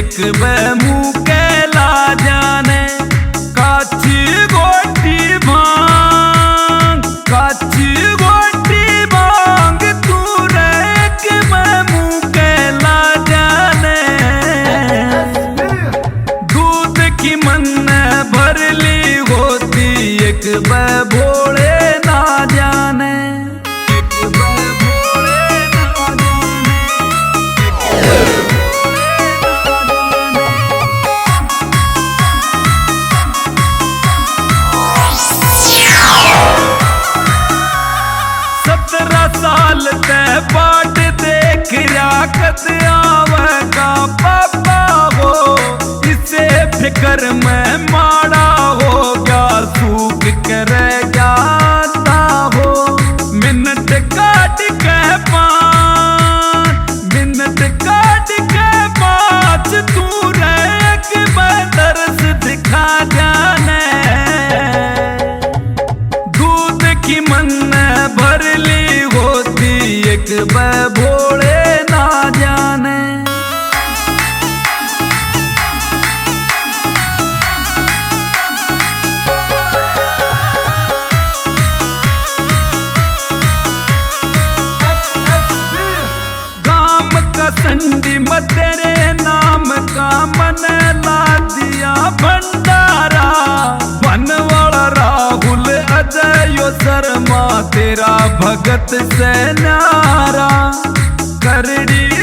एक मुँह के ला जाने काची गोटी भांग, काची गोटी भांग तू रे एक मुँह के ला जाने। दूध की मन भर ली होती एक भोले ना जाने, साल ते बाट देख राखत आवेगा पापा हो, इसे फिक्र में माड़ा हो गया सूख कर जाता हो। मिनट काट के पाँच, मिनट काट के पाँच तू रेक में दर्द दिखा जाने। दूध की मन भर ली होती एक भोले ना जाने। गाम का संडी में तेरे नाम का मन ला दिया भंडारा। बनवाड़ा राहुल अजय शर्मा तेरा भगत से नारा। करड़ी